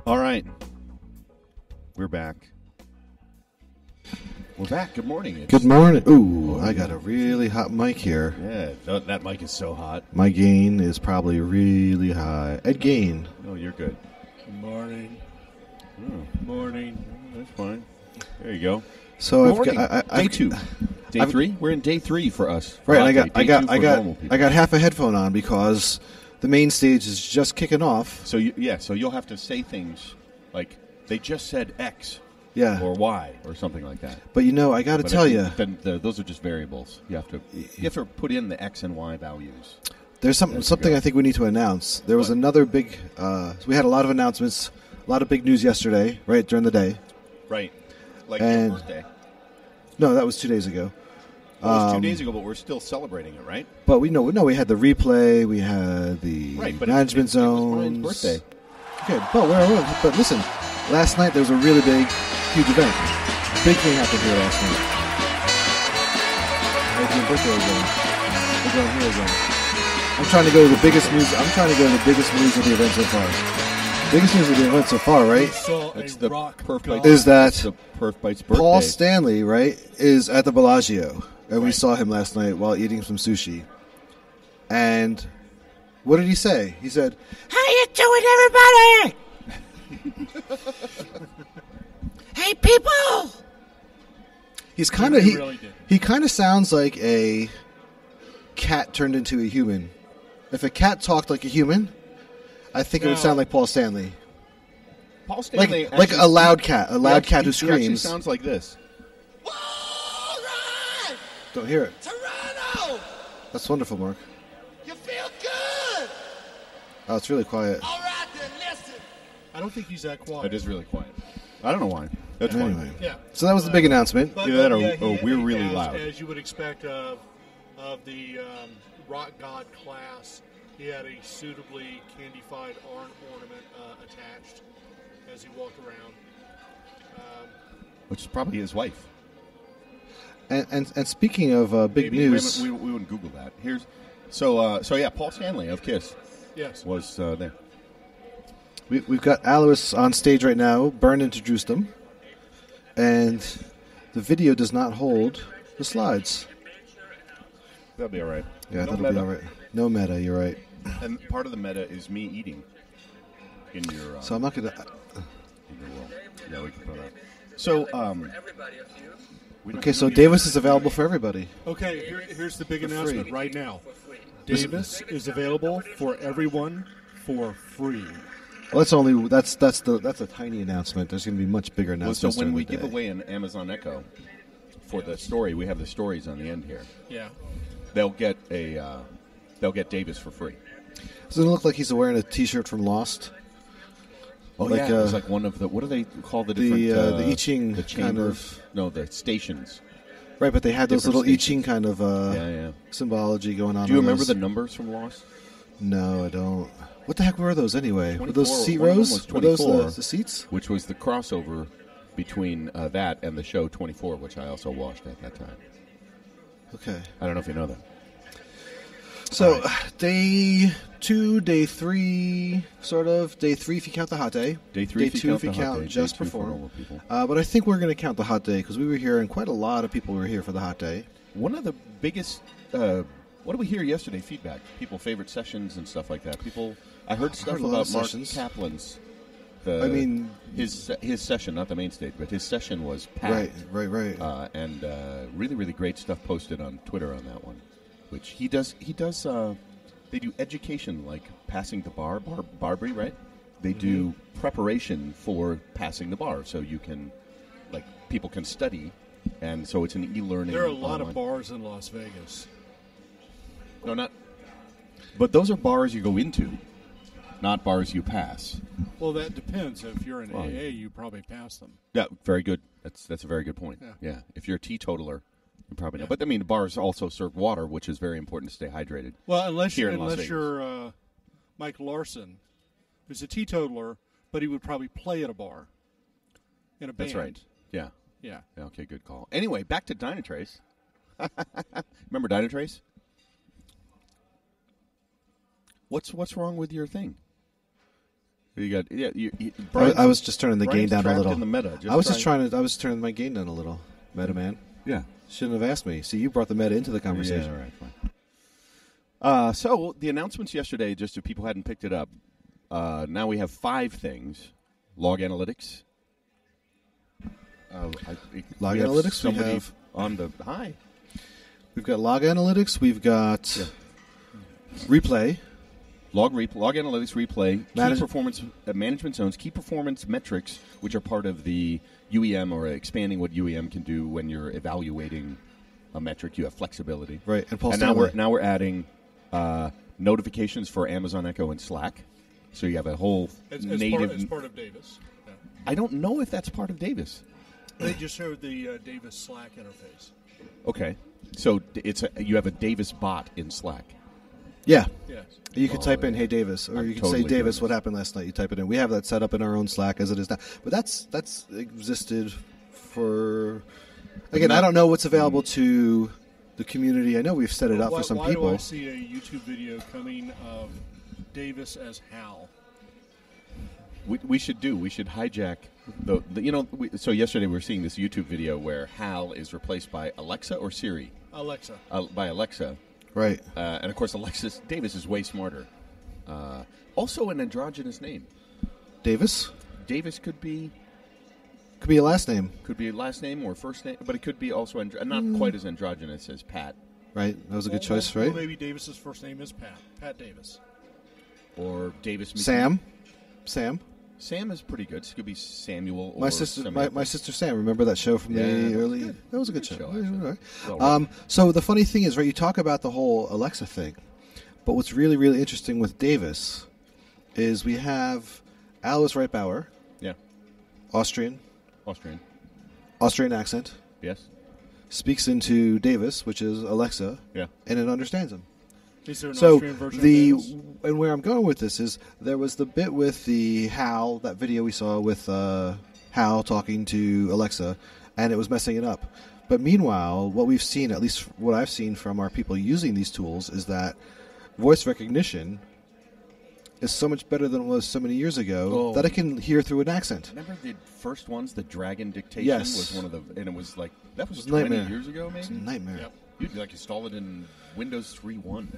All right. We're back. We're back. Good morning. Good morning. Ooh, I got a really hot mic here. Yeah, that mic is so hot. My gain is probably really high. Ed Gain. Oh, you're good. Good morning. Oh, Morning. that's fine. There you go. So Morning. I've Day 2. Day 3? We're in day 3 for us. For right. hot I day. Day 2 for normal got people. I got half a headphone on because the main stage is just kicking off. So so you'll have to say things like they just said X. Yeah. Or Y or something like that. But I got to tell you, then those are just variables. You have to put in the X and Y values. there's something I think we need to announce. There was another big. We had a lot of announcements, a lot of big news yesterday, right during the day. Right. Like your birthday. No, that was 2 days ago. It was 2 days ago, but we're still celebrating it, right? But we had the replay, we had the management zones. It was Ryan's birthday. Okay, but listen, last night there was a really huge event. Big thing happened here last night. Your birthday again. We're going here again. I'm trying to go to the biggest news. I'm trying to go to the biggest news of the event so far. Biggest news of the event so far, right? It's the Perf Bites. Is that the Perf Bites birthday? Paul Stanley, right, is at the Bellagio, and we saw him last night while eating some sushi. And what did he say? He said, "How you doing, everybody? Hey, people!" He's kind of he kind of sounds like a cat turned into a human. If a cat talked like a human, I think it would sound like Paul Stanley. Paul Stanley, like a loud cat, cat who He actually screams. sounds like this. All right! Don't hear it. Toronto! That's wonderful, Mark. You feel good! Oh, it's really quiet. All right, then, listen. I don't think he's that quiet. It is really quiet. I don't know why. That's Anyway. fine. Yeah. So that was the big announcement. But, Either that he- we're really as, loud. As you would expect of the rock god class, he had a suitably candified ornament attached as he walked around. Which is probably his wife. And speaking of big Maybe, news, we wouldn't Google that. So Paul Stanley of KISS Yes. was there. we've got Alois on stage right now. Byrne introduced him, and the video does not hold the slides. That'll be all right. Yeah, No that'll meta. be all right. No meta, you're right. And part of the meta is me eating in your. So I'm not gonna. in your world. Yeah, we can put that. So we don't Okay, so really- Davis is available for everybody. Okay, here's the big For announcement free. right now. Davis is available for everyone for free. Well, that's a tiny announcement. There's going to be much bigger Well, announcements. so when during we the give day. away an Amazon Echo for the story, we have the stories on the end here. Yeah. They'll get Davis for free. Doesn't it look like he's wearing a T-shirt from Lost? Oh Like, yeah, it's like one of the what do they call the different the I Ching the kind chambers? No, the stations. Right, but they had those Different little I stations. Ching kind of Yeah. symbology going on. Do you on remember those. the numbers from Lost? No, I don't. What the heck were those anyway? Were 24, those seat one of them rows? was Were those 24. the seats? Which was the crossover between that and the show 24, which I also watched at that time. Okay. I don't know if you know that. So, day 2, day 3, sort of. Day 3 if you count the hot day. Day 3 if you 2 count if you the hot count day, just day 2 for perform. normal people. But I think we're going to count the hot day because we were here and quite a lot of people were here for the hot day. One of the biggest, what did we hear yesterday? Feedback. People favorite sessions and stuff like that. I heard stuff heard a lot about of Mark sessions. Kaplan's. His session, not the main stage, but his session was packed. Right. And really, really great stuff posted on Twitter on that one, which he does. They do education like passing the bar, Barbary, right? They do preparation for passing the bar, so you can, like, people can study, and so it's an e-learning. There are a lot of online. bars in Las Vegas. No, not. But those are bars you go into, not bars you pass. Well, that depends. If you're in Well, AA, you probably pass them. Yeah, very good. That's a very good point. Yeah. If you're a teetotaler, you probably know. Yeah. But I mean, bars also serve water, which is very important to stay hydrated. Well, unless Here in Las you're Mike Larson, who's a teetotaler, but he would probably play at a bar in a band. That's right. Yeah. Yeah. Okay, good call. Anyway, back to Dynatrace. Remember Dynatrace? What's wrong with your thing? You got I was just turning the gain Brian's down a trapped little. in the meta. I was turning my gain down a little. Meta man. Yeah. Shouldn't have asked me. See, you brought the meta into the conversation. Yeah, all right, fine. So the announcements yesterday, just if people hadn't picked it up, now we have 5 things: log analytics. Log we have analytics. Somebody We have. on the hi. We've got log analytics. We've got replay. Log analytics, replay, Manage- key performance management zones, key performance metrics, which are part of the UEM or expanding what UEM can do when you're evaluating a metric. You have flexibility, Right, and Paul and now Stanley. we're adding notifications for Amazon Echo and Slack. So you have a whole It's native. part of Davis. Yeah. I don't know if that's part of Davis. They just showed the Davis Slack interface. Okay, so you have a Davis bot in Slack. Yeah. Yes. You can type in "Hey Davis," or I'm you can totally say "Davis, doing what this. happened last night?" You type it in. We have that set up in our own Slack as it is now. But that's existed for. Again, I don't know what's available to the community. I know we've set it up for some why people. do I see a YouTube video coming of Davis as Hal? We should hijack so yesterday we were seeing this YouTube video where Hal is replaced by Alexa or Siri. Alexa. By Alexa. Right. And of course, Alexis Davis is way smarter. Also, an androgynous name. Davis Davis could be could be a last name. a last name or first name, but it could be also not quite as androgynous as Pat Right. That was a good choice, right? Well, maybe Davis's first name is Pat. Pat Davis. or Davis. Sam. Sam is pretty good. It could be Samuel. Or My sister, Samantha. my sister Sam. Remember that show from Yeah, the that was early? good. That was a good Good show. show, actually. Yeah, Well all right. written. So the funny thing is, right? You talk about the whole Alexa thing, but what's really, really interesting with Davis is we have Alice Reitbauer, Yeah, Austrian Austrian. accent, Yes. speaks into Davis, which is Alexa, Yeah. and it understands him. Is there an So Austrian version of Davis? and where I'm going with this is there was the bit with the Hal, that video we saw with Hal talking to Alexa, and it was messing it up. But meanwhile, what we've seen, at least what I've seen from our people using these tools, is that voice recognition is so much better than it was so many years ago Oh. that it can hear through an accent. Remember the first ones, the Dragon dictation Yes. was one of the, and it was like that was It was a 20 nightmare. years ago, It's a maybe. nightmare. Yep. You'd like install it in Windows 3.1,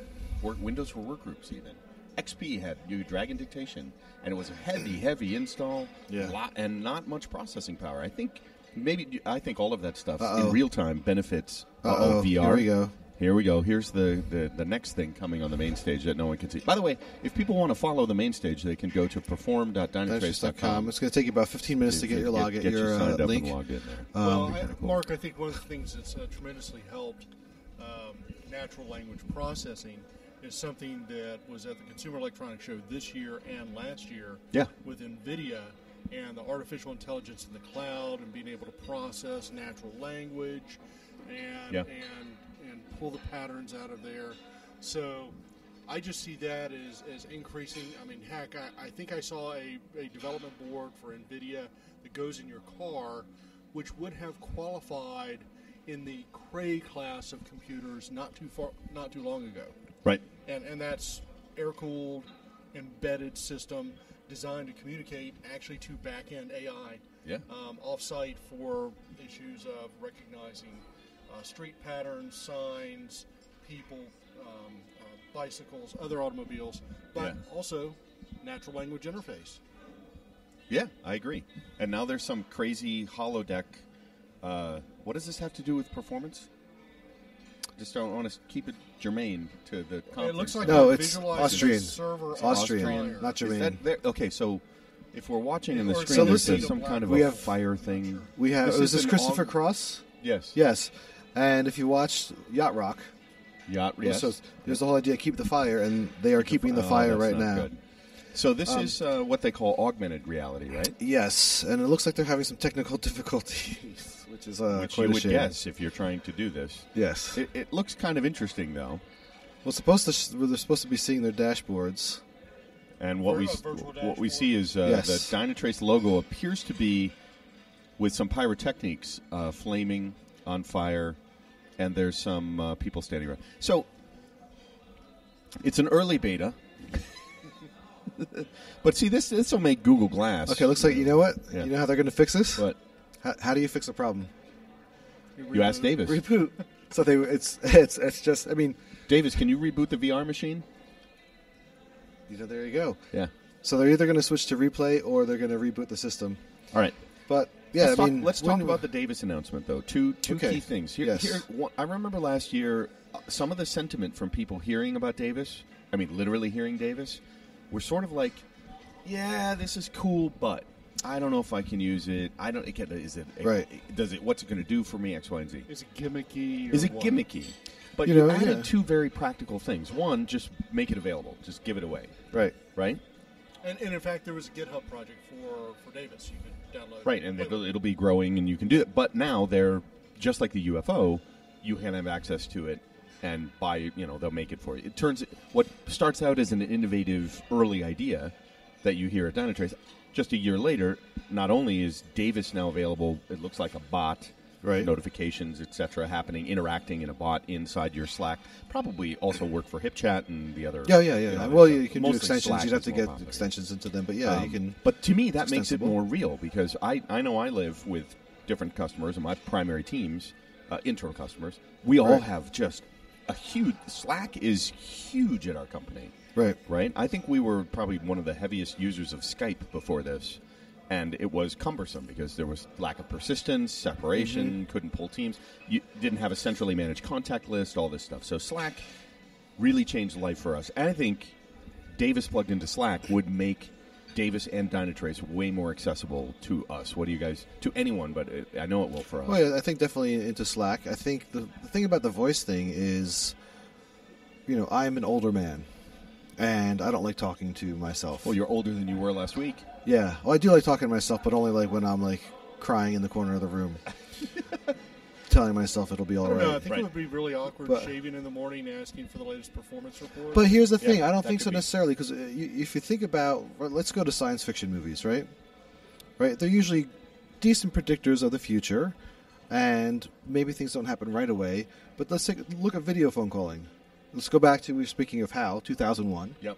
Windows for Workgroups even. XP had Dragon dictation, and it was a heavy install, Yeah. and not much processing power. I think all of that stuff Uh-oh. in real time benefits Uh-oh. VR. Here we go. Here's the next thing coming on the main stage that no one can see. By the way, if people want to follow the main stage, they can go to perform.dynatrace.com. It's going to take you about 15 minutes to get your Get you your signed up link. and logged in there. Mark, I think one of the things that's tremendously helped natural language processing is something that was at the Consumer Electronics Show this year and last year Yeah. with NVIDIA and the artificial intelligence in the cloud and being able to process natural language and Yeah. and pull the patterns out of there. So I just see that as increasing. I mean, heck, I think I saw a development board for NVIDIA that goes in your car, which would have qualified in the Cray class of computers not too long ago. Right. And that's air-cooled, embedded system designed to communicate actually to back-end AI Yeah. off-site for issues of recognizing street patterns, signs, people, bicycles, other automobiles, but also natural language interface. Yeah, I agree. And now there's some crazy holodeck. What does this have to do with performance? Just don't want to keep it germane to the conference. It looks like No, a it's visualized Austrian. server It's on Austrian, Australia. not Is Jermaine. that there? Okay, so if we're watching in the Or screen, So there's listen, some kind of we a have- fire thing. We have. This Was is this an Christopher Cross? Yes. Yes. And if you watched Yacht Rock, Yacht. Yes. so there's the whole idea: keep the fire, and they are keeping the fire that's right not now. good. So this is what they call augmented reality, right? Yes, and it looks like they're having some technical difficulties, which is Which quite you a would shame. guess if you're trying to do this. Yes. It looks kind of interesting, though. Well, they're supposed to be seeing their dashboards. And what we see is Yes. the Dynatrace logo appears to be with some pyrotechnics flaming on fire, and there's some people standing around. So it's an early beta. But see, this will make Google Glass. Okay, looks like you know what? Yeah. You know how they're going to fix this? What? How do you fix a problem? You asked Davis. Reboot. So it's just. I mean, Davis, can you reboot the VR machine? there you go. Yeah. So they're either going to switch to replay or they're going to reboot the system. All right. But yeah, let's talk about the Davis announcement, though. Two Okay. key things. Yes. I remember last year, some of the sentiment from people hearing about Davis, I mean, literally hearing Davis, were sort of like, yeah, this is cool, but I don't know if I can use it. I don't. Right. Does it? What's it going to do for me? X, Y, and Z. Is it gimmicky? Or Is it what? gimmicky? But You you, know, added yeah. two very practical things. One, just make it available. Just give it away. Right. Right. And in fact, there was a GitHub project for Davis. You could download. Right, and it'll be growing, and you can do it. But now they're just like the UFO. You can have access to it, and they'll make it for you. It turns what starts out as an innovative early idea that you hear at Dynatrace. Just a year later, not only is Davis now available, it looks like a bot, Right. notifications, etc., happening, interacting in a bot inside your Slack. Probably also work for HipChat and the other. Yeah. Well, you can do mostly extensions. Slack You'd have is to more get popular. extensions into them, but yeah, you can. But to me, that it's makes it extensible. more real because I know I live with different customers and my primary teams, internal customers. We all Right. have just a huge Slack is huge at our company, Right. right? I think we were probably one of the heaviest users of Skype before this, and it was cumbersome because there was lack of persistence, separation, couldn't pull teams. You didn't have a centrally managed contact list, all this stuff. So Slack really changed life for us. And I think Davis plugged into Slack would make Davis and Dynatrace way more accessible to us. What do you guys, to anyone, but I know it will for us. Well, yeah, I think definitely into Slack. I think the thing about the voice thing is, I'm an older man, and I don't like talking to myself. Well, you're older than you were last week. Yeah, well, I do like talking to myself, but only like when I'm like crying in the corner of the room, telling myself it'll be all I don't know. I right. think it would be really awkward But- shaving in the morning, asking for the latest performance report. But here's the thing: Yeah, I don't that think could so be. necessarily because if you think about, let's go to science fiction movies, right? Right, they're usually decent predictors of the future, and maybe things don't happen right away. But let's look at video phone calling. Let's go back to, we were speaking of HAL, 2001, Yep.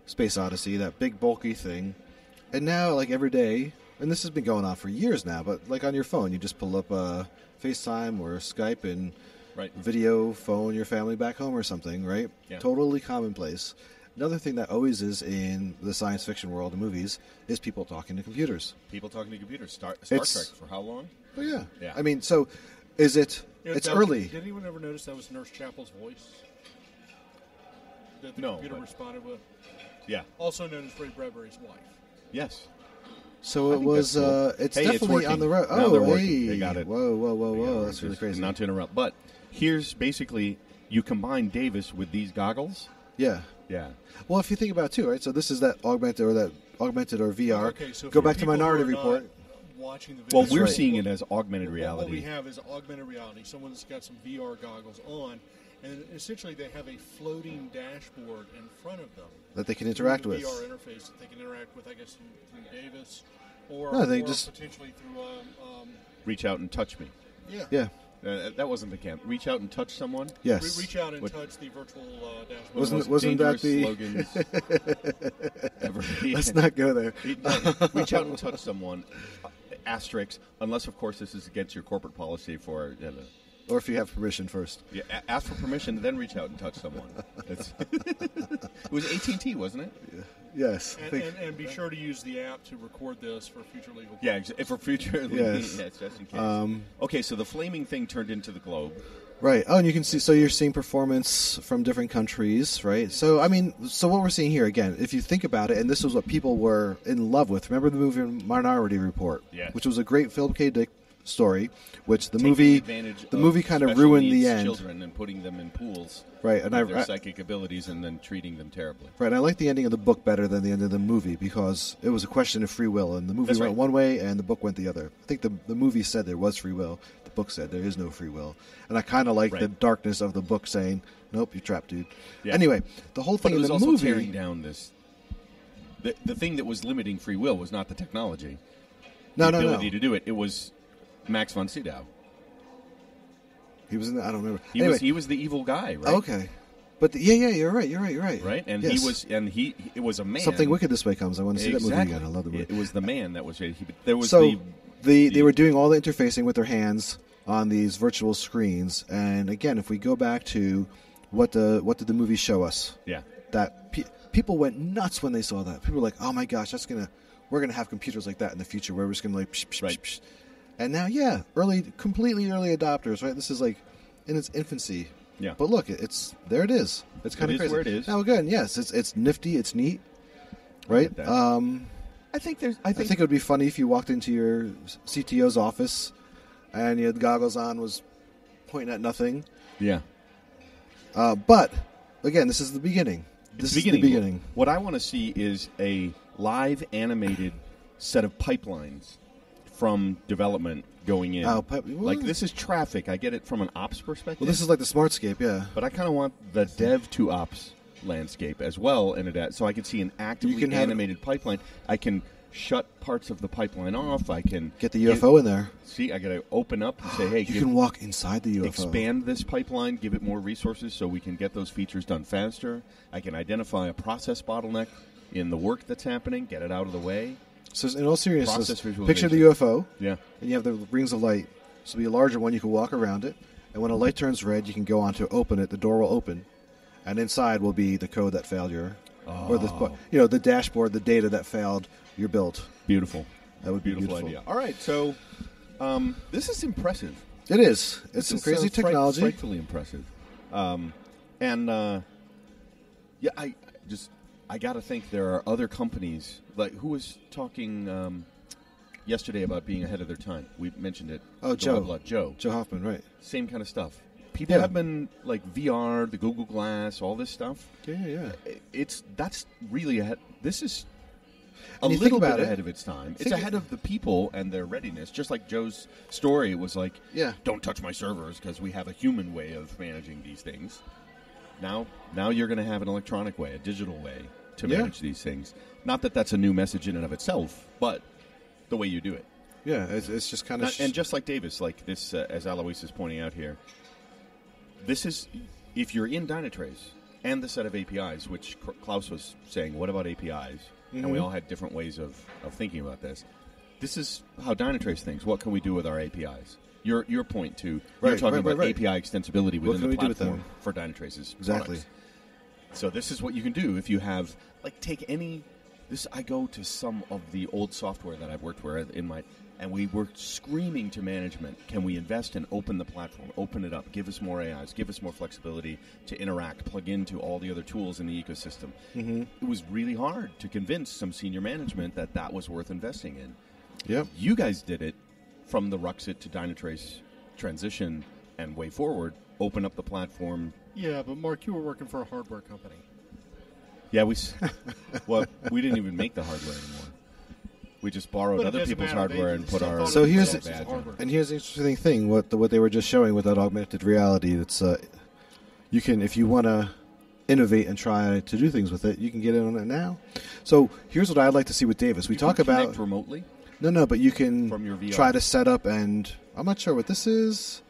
Space Odyssey, that big bulky thing. And now, like every day, and this has been going on for years now, but like on your phone, you just pull up FaceTime or Skype and Right. video phone your family back home or something, right? Yeah. Totally commonplace. Another thing that always is in the science fiction world and movies is people talking to computers. People talking to computers. Star It's- Trek for how long? Oh, yeah. Yeah. I mean, so is it, it's that was- early. Did anyone ever notice that was Nurse Chapel's voice? That the No, computer but- responded with? Yeah. Also known as Ray Bradbury's wife. Yes. So I it think was, that's cool. it's Hey, it's definitely working. on the road. Now Oh, they're working. hey. They got it. Whoa. That's really Just crazy. Not to interrupt, but here's basically you combine Davis with these goggles. Yeah. Yeah. Well, if you think about it too, right? So this is that augmented or VR. Okay, so Go for back to people who Minority are not Report. Watching the Well, video, we're right. seeing it as augmented What reality. we have is augmented reality. Someone's got some VR goggles on, and essentially they have a floating dashboard in front of them That they can interact through with. the VR interface that they can interact with, I guess, through Davis, or, No, they or just- potentially through. Reach out and touch me. Yeah. That wasn't the camp. Reach out and touch someone. Yes. Reach out and What- touch the virtual dashboard. Wasn't that Dangerous the- slogans ever. Let's not go there. Reach out and touch someone. Asterisk, unless of course this is against your corporate policy for. Or if you have permission first. Yeah, ask for permission, then reach out and touch someone. It was AT&T, wasn't it? Yes. I think, And be sure to use the app to record this for future legal. Yeah, for future. Yes. Yes, just in case. Okay, so the flaming thing turned into the globe. right. Oh, and you can see, so you're seeing performance from different countries, right? So, I mean, so what we're seeing here, again, if you think about it, and this was what people were in love with. Remember the movie Minority Report? Yes. Which was a great Philip K. Dick story, which the Taking movie advantage kind of special ruined needs the end. children and putting them in pools. Right, and with their I- psychic abilities and then treating them terribly. Right, I like the ending of the book better than the end of the movie because it was a question of free will, and the movie That's went right. one way and the book went the other. I think the movie said there was free will, the book said there is no free will, and I kind of like the Right. darkness of the book saying, "Nope, you're trapped, dude." Yeah. Anyway, the whole But thing it in was the also movie, tearing down this. The thing that was limiting free will was not the technology. no, the no, ability no, to do it. It was Max von Sydow. he was in. I don't remember. He Anyway, was the evil guy, right? okay. But you're right. right? And Yes. it was a man. Something Wicked This Way Comes. I want to see that movie Exactly. again. I love the movie. It was the man that was. There was So the they were doing all the interfacing with their hands on these virtual screens. And again, if we go back to what did the movie show us? yeah. That people went nuts when they saw that. People were like, "Oh my gosh, we're gonna have computers like that in the future, where we're just gonna like." Psh, psh, Right. psh, psh. And now, completely early adopters, right? This is like in its infancy. Yeah. But look, it's there. It is. It's kind It of is crazy. where it is. Now again, yes, it's nifty. It's neat, right? get that. I think it would be funny if you walked into your CTO's office and you had goggles on, was pointing at nothing. Yeah. But again, this is the beginning. This is the beginning. What I want to see is a live animated set of pipelines from development going in. Like this is traffic. I get it from an ops perspective. Well, this is like the Smartscape, yeah. But I kind of want the dev to ops landscape as well in it, so I can see an actively animated pipeline. I can shut parts of the pipeline off. I can get the UFO in there. See, I got to open up and say, hey, you can walk inside the UFO. Expand this pipeline, give it more resources so we can get those features done faster. I can identify a process bottleneck in the work that's happening, get it out of the way. So in all seriousness, Process visualization. picture the UFO. Yeah. And you have the rings of light. This will be a larger one. You can walk around it. And when a light turns red, you can go on to open it. The door will open. And inside will be the code that failed or the dashboard, the data that failed your build. Beautiful. That would be beautiful idea. All right, so this is impressive. It is. It's some crazy technology. Frightfully impressive. I got to think there are other companies, like who was talking yesterday about being ahead of their time. We mentioned it. Joe. Joe Hoffman, right. Same kind of stuff. People have been, like, VR, the Google Glass, all this stuff. Yeah. That's really ahead. This is a And you little think bit about it, ahead of its time. It's ahead of the people and their readiness. Just like Joe's story was like, don't touch my servers because we have a human way of managing these things. Now you're going to have an electronic way, a digital way to manage these things. Not that that's a new message in and of itself, but the way you do it. Yeah, it's just kind of... And just like Davis, like this, as Alois is pointing out here, this is, if you're in Dynatrace and the set of APIs, which Klaus was saying, what about APIs? Mm-hmm. And we all had different ways of thinking about this. This is how Dynatrace thinks. What can we do with our APIs? Your point, too. You're talking about API extensibility within the platform for Dynatrace's Exactly. products. So this is what you can do if you have, like, take any... I go to some of the old software that I've worked with and we were screaming to management, can we invest and open the platform, open it up, give us more AIs, give us more flexibility to interact, plug into all the other tools in the ecosystem. Mm-hmm. It was really hard to convince some senior management that was worth investing in. Yep. You guys did it from the Ruxit to Dynatrace transition and way forward, open up the platform. Yeah, but Mark, you were working for a hardware company. Yeah, we didn't even make the hardware anymore. We just borrowed other people's hardware and put our. So here's badge on. the interesting thing. What they were just showing with that augmented reality. It's you can, if you want to innovate and try to do things with it, you can get in on it now. So here's what I'd like to see with Davis. We talk about connect remotely. No, but you can from your VR. Try to set up, and I'm not sure what this is.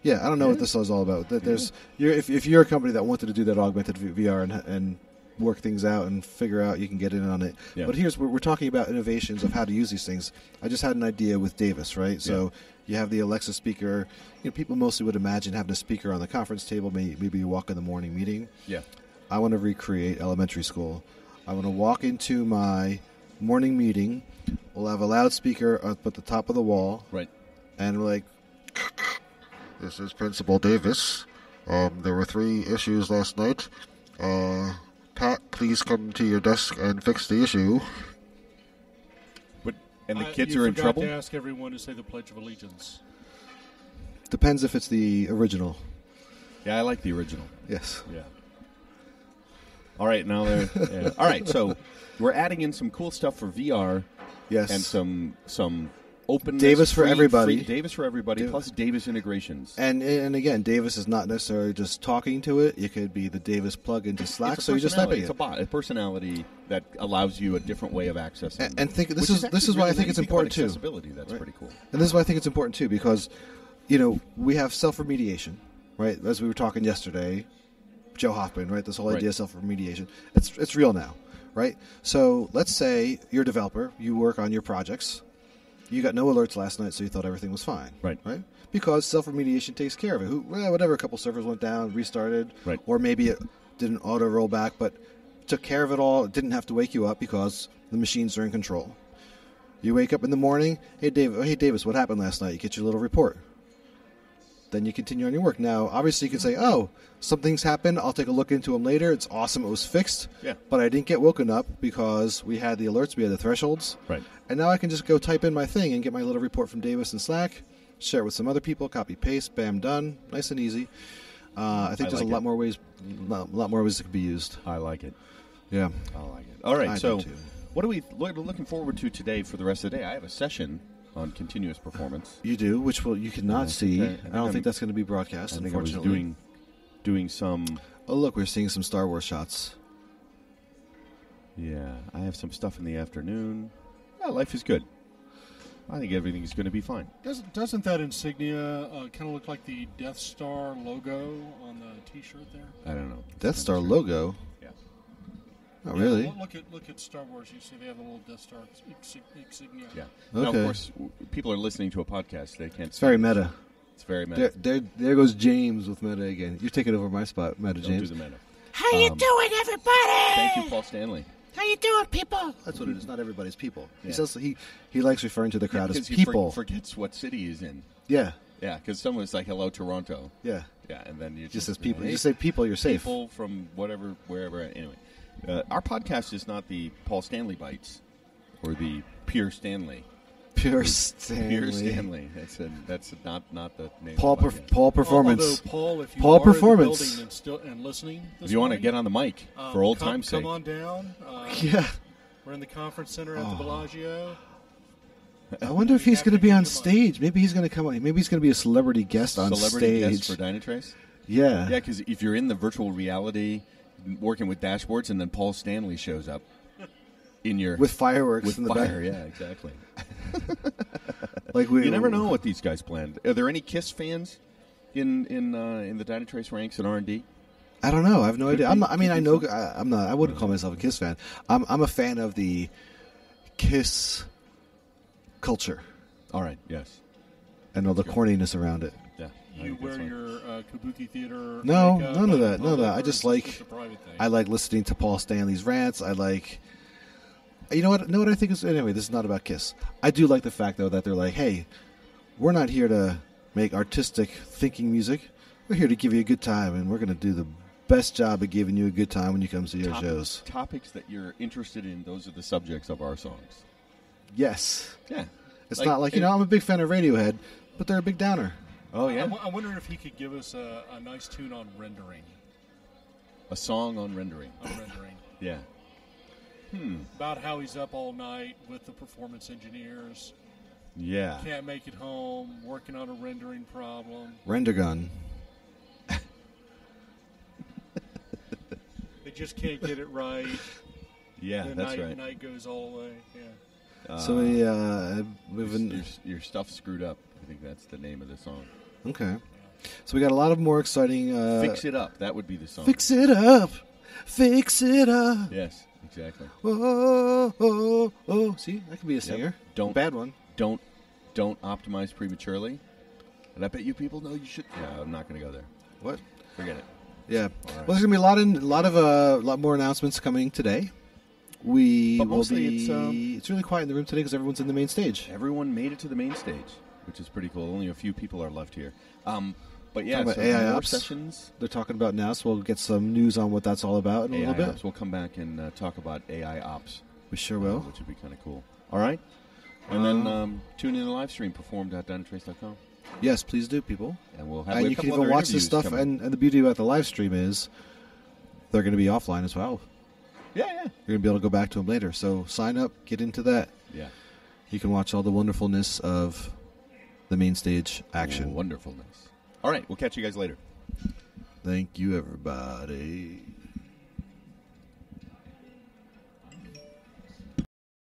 Yeah, I don't know what this is all about. There's if you're a company that wanted to do that augmented VR and work things out and figure out, you can get in on it. Yeah. But we're talking about innovations of how to use these things. I just had an idea with Davis, right? So you have the Alexa speaker. People mostly would imagine having a speaker on the conference table. Maybe you walk in the morning meeting. Yeah. I want to recreate elementary school. I want to walk into my morning meeting. We'll have a loudspeaker up at the top of the wall. Right. And we're like, this is Principal Davis. There were 3 issues last night. Pat, please come to your desk and fix the issue. And the kids are in trouble? You forgot to ask everyone to say the Pledge of Allegiance. Depends if it's the original. Yeah, I like the original. Yes. Yeah. All right, now they're... All right, so we're adding in some cool stuff for VR. Yes. And some openness. Davis for everybody. Davis for everybody, plus Davis integrations. And again, Davis is not necessarily just talking to it. It could be the Davis plug into Slack, so you just type it. It's a bot, a personality that allows you a different way of accessing. And think this is why I think it's important too. Accessibility, that's pretty cool. And this is why I think it's important too, because we have self-remediation, right? As we were talking yesterday, Joe Hoffman, right? This whole Right. idea of self-remediation. It's real now, right? So let's say you're a developer. You work on your projects. You got no alerts last night, so you thought everything was fine. Right. Right? Because self-remediation takes care of it. Whatever, a couple servers went down, restarted. Right. Or maybe it didn't auto-roll back, but took care of it all. It didn't have to wake you up because the machines are in control. You wake up in the morning, hey, Davis, what happened last night? You get your little report. Then you continue on your work. Now, obviously, you can say, oh, something's happened. I'll take a look into them later. It's awesome. It was fixed. Yeah. But I didn't get woken up because we had the alerts. We had the thresholds. Right. And now I can just go type in my thing and get my little report from Davis in Slack, share it with some other people, copy, paste, bam, done. Nice and easy. I think there's like a lot it. more ways it could be used. I like it. Yeah. I like it. All right, I so do too. what are we looking forward to today for the rest of the day? I have a session on continuous performance. You do, which you cannot see. I I don't think that's going to be broadcast, I think I was unfortunately. doing some. Oh, look, we're seeing some Star Wars shots. Yeah, I have some stuff in the afternoon. Yeah, life is good. I think everything is going to be fine. Doesn't that insignia kind of look like the Death Star logo on the T-shirt there? I don't know. Death Star logo? Yeah. Oh, Yeah, really? Look at Star Wars. You see they have a little Death Star insignia. Yeah. Now, of Okay. course, people are listening to a podcast. They can't. It's very meta. It's very meta. There goes James with meta again. You're taking over my spot, meta Don't James. do the meta. How you doing, everybody? Thank you, Paul Stanley. How you doing, people? That's what it is. Not everybody's people. Yeah. He says he likes referring to the crowd as Because he people. forgets what city he's in. Yeah, Yeah, because someone's like, "Hello, Toronto." yeah. Yeah, and then you Just says people. Hey, You just say people. You're safe. people from whatever, wherever. Anyway, our podcast is not the Paul Stanley Bites or the Pierre Stanley. Pure Stanley. Pierre Stanley. That's not the name. Paul of the podcast. Paul Performance. Although, Paul, if you Paul are Performance. in the building and listening, If you want to get on the mic for old time's sake, come on down. Yeah. We're in the conference center at the Bellagio. I wonder if he's going to be on stage. Maybe he's going to come on. Maybe he's going to be a celebrity guest on celebrity stage. guest for Dynatrace. Yeah. Yeah, because if you're in the virtual reality, working with dashboards, and then Paul Stanley shows up in your With fireworks with in the fire, back. yeah, exactly. Like You never know what these guys planned. Are there any KISS fans in the Dynatrace ranks and R&D? I don't know. I have no idea. I'm not, I mean, I know. so. I'm not. I wouldn't call myself a Kiss fan. I'm a fan of the Kiss culture All right. Yes. and all the corniness around it. Yeah. I You think that's wear fine. your Kabuki Theater. No, makeup none of and that. None of that. I whatever. just It's like. just a private thing. I like listening to Paul Stanley's rants. I like. You know what? Know what I think is anyway. This is not about Kiss. I do like the fact though that they're like, hey, we're not here to make artistic thinking music. We're here to give you a good time, and we're going to do the best job of giving you a good time when you come to your shows. Topics that you're interested in, those are the subjects of our songs. Yes. Yeah. It's not like, I'm a big fan of Radiohead, but they're a big downer. Oh, yeah? I wonder if he could give us a nice tune on rendering. A song on rendering. On rendering. Yeah. About how he's up all night with the performance engineers, Yeah. can't make it home, working on a rendering problem. Render gun. They just can't get it right. Yeah, the that's right. night goes all the way. Yeah. So we've been Your stuff's screwed up. I think that's the name of the song. okay. So we got a lot of more exciting. Fix It Up. That would be the song. Fix it up. Fix it up. Yes, exactly. Oh, oh, oh. See, I could be a singer. Don't- Bad one. Don't optimize prematurely. And I bet you people know you should. No, I'm not going to go there. What? Forget it. Yeah. right. Well, there's gonna be a lot more announcements coming today. We But will mostly be. It's really quiet in the room today because everyone's in the main stage. Everyone made it to the main stage, which is pretty cool. Only a few people are left here. But yeah, Talking about so AI more ops. sessions. They're talking about now, so we'll get some news on what that's all about in a AI little bit. ops. We'll come back and talk about AI ops, We sure will. which would be kind of cool. All right. And then tune in the live stream performed.dynatrace.com. Yes, please do, people. And we'll have And a you can couple even other watch this interviews stuff. coming. And the beauty about the live stream is they're going to be offline as well. Yeah. You're going to be able to go back to them later. So sign up, get into that. Yeah. You can watch all the wonderfulness of the main stage action. Wonderfulness. All right. We'll catch you guys later. Thank you, everybody.